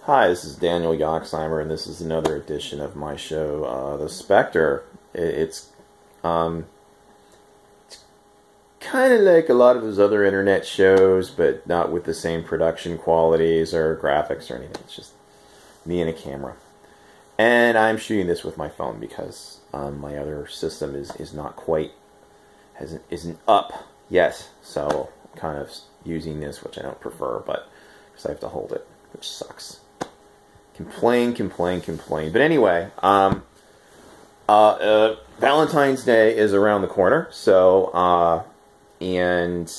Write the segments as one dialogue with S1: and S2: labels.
S1: Hi, this is Daniel Yoxheimer, and this is another edition of my show, The Spectre. It's kind of like a lot of those other internet shows, but not with the same production qualities or graphics or anything. It's just me and a camera. And I'm shooting this with my phone because my other system is not quite, isn't up yet. So I'm kind of using this, which I don't prefer, but because I have to hold it, which sucks. Complain. But anyway, Valentine's Day is around the corner, so, and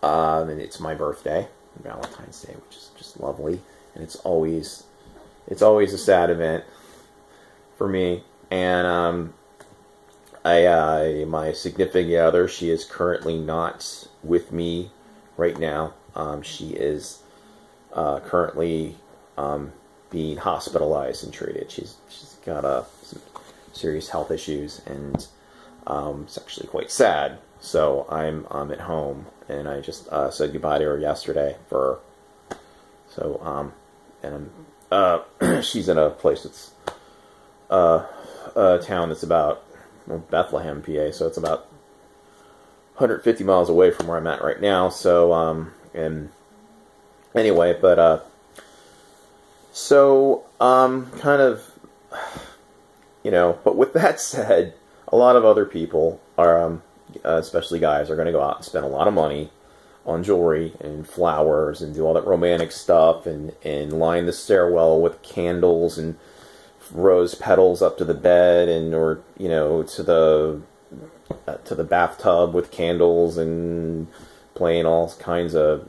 S1: it's my birthday, Valentine's Day, which is just lovely, and it's always a sad event for me, and, my significant other, she is currently not with me right now. She is, currently, being hospitalized and treated. She's got some serious health issues, and it's actually quite sad. So I'm at home, and I just said goodbye to her yesterday. She's in a place that's a town that's about Bethlehem, PA. So it's about 150 miles away from where I'm at right now. So and anyway, but. So, kind of, but with that said, a lot of other people are, especially guys, are going to go out and spend a lot of money on jewelry and flowers and do all that romantic stuff and line the stairwell with candles and rose petals up to the bed or to the bathtub with candles and playing all kinds of,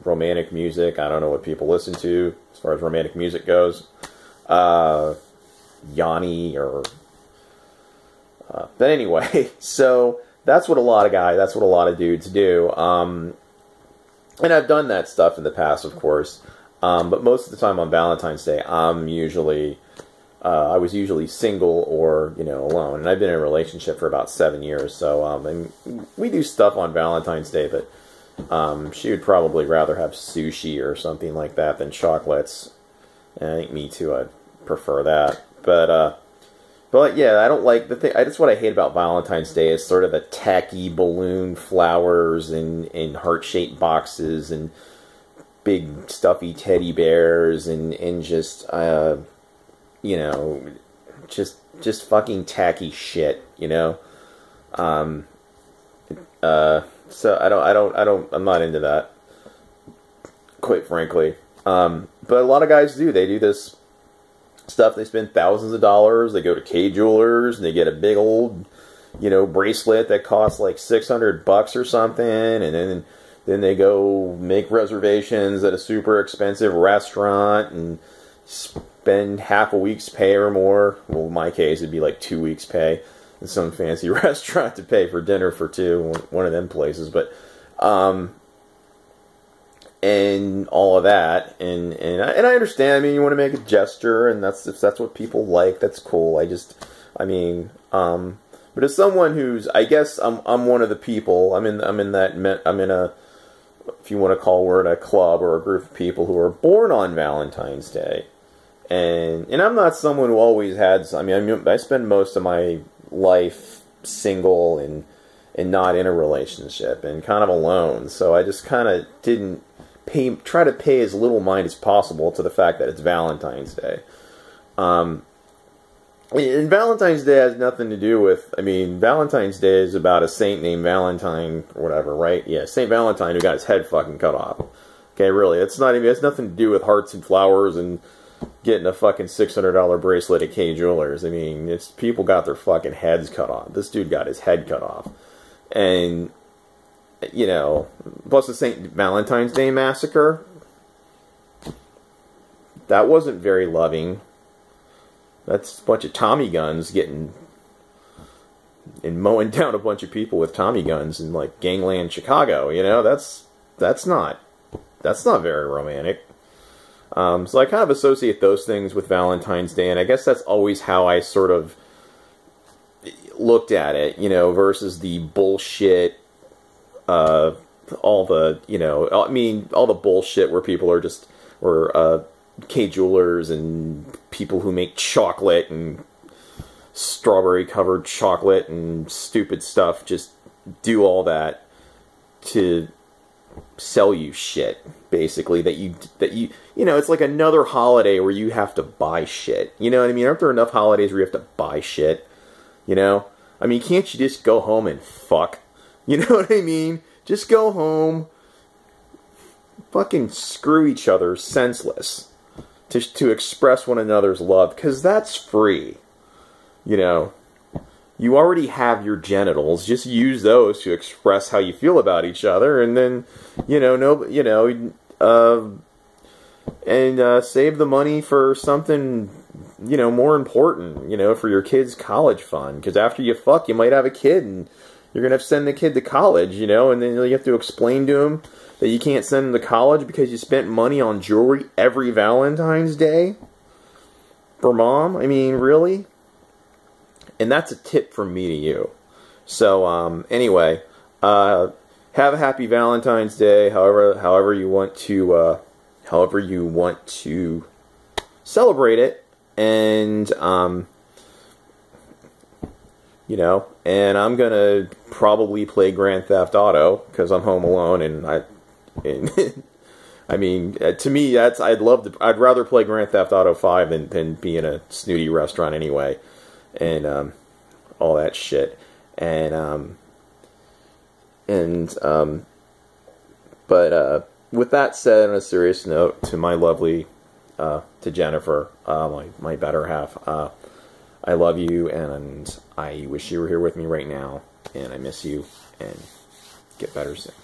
S1: romantic music. I don't know what people listen to as far as romantic music goes. Yanni or... but anyway, so that's what a lot of dudes do. And I've done that stuff in the past, of course. But most of the time on Valentine's Day, I was usually single or, alone. And I've been in a relationship for about 7 years. So, and we do stuff on Valentine's Day, but she would probably rather have sushi or something like that than chocolates. And I think me too, I'd prefer that. But yeah, I don't like the thing. That's what I hate about Valentine's Day is sort of the tacky balloon flowers and heart-shaped boxes and big stuffy teddy bears and just just fucking tacky shit, So I'm not into that, quite frankly. But a lot of guys do. They do this stuff. They spend thousands of dollars. They go to K Jewelers and they get a big old, bracelet that costs like $600 or something. And then they go make reservations at a super expensive restaurant and spend half a week's pay or more. Well, in my case, it'd be like 2 weeks' pay. In some fancy restaurant to pay for dinner for two, one of them places, but and all of that, and I understand. I mean, you want to make a gesture, and if that's what people like, that's cool. But as someone who's, I guess I'm one of the people. I'm in a, if you want to call it a club or a group of people who are born on Valentine's Day, and I'm not someone who always had. I spend most of my life single and not in a relationship and kind of alone, so I just kind of didn't try to pay as little mind as possible to the fact that it's Valentine's Day. And Valentine's Day has nothing to do with, Valentine's Day is about a saint named Valentine or whatever, right? Yeah, Saint Valentine who got his head fucking cut off. Okay, really, it has nothing to do with hearts and flowers and getting a fucking $600 bracelet at K Jewelers. It's people got their fucking heads cut off. This dude got his head cut off. And, plus the St. Valentine's Day Massacre, that wasn't very loving. That's a bunch of Tommy guns getting and mowing down a bunch of people with Tommy guns in, like, gangland Chicago, That's not very romantic. So I kind of associate those things with Valentine's Day, and I guess that's always how I sort of looked at it, versus the bullshit, all the bullshit where people are just, or K Jewelers and people who make chocolate and strawberry covered chocolate and stupid stuff just do all that to sell you shit, basically, that you it's like another holiday where you have to buy shit. You know what I mean? Aren't there enough holidays where you have to buy shit? You know? I mean, can't you just go home and fuck? You know what I mean? Just go home, fucking screw each other senseless to express one another's love, because that's free. You know? You already have your genitals. Just use those to express how you feel about each other, and then, save the money for something, more important, for your kid's college fund. Because after you fuck, you might have a kid, and you're gonna have to send the kid to college, and then you have to explain to him that you can't send him to college because you spent money on jewelry every Valentine's Day for mom. I mean, really? And that's a tip from me to you. So, anyway, have a happy Valentine's Day, however you want to celebrate it, and and I'm gonna probably play Grand Theft Auto because I'm home alone, and I mean, to me, I'd rather play Grand Theft Auto 5 than be in a snooty restaurant anyway. And all that shit, but with that said, on a serious note, to my lovely, to Jennifer, my better half, I love you, and I wish you were here with me right now, and I miss you, and get better soon.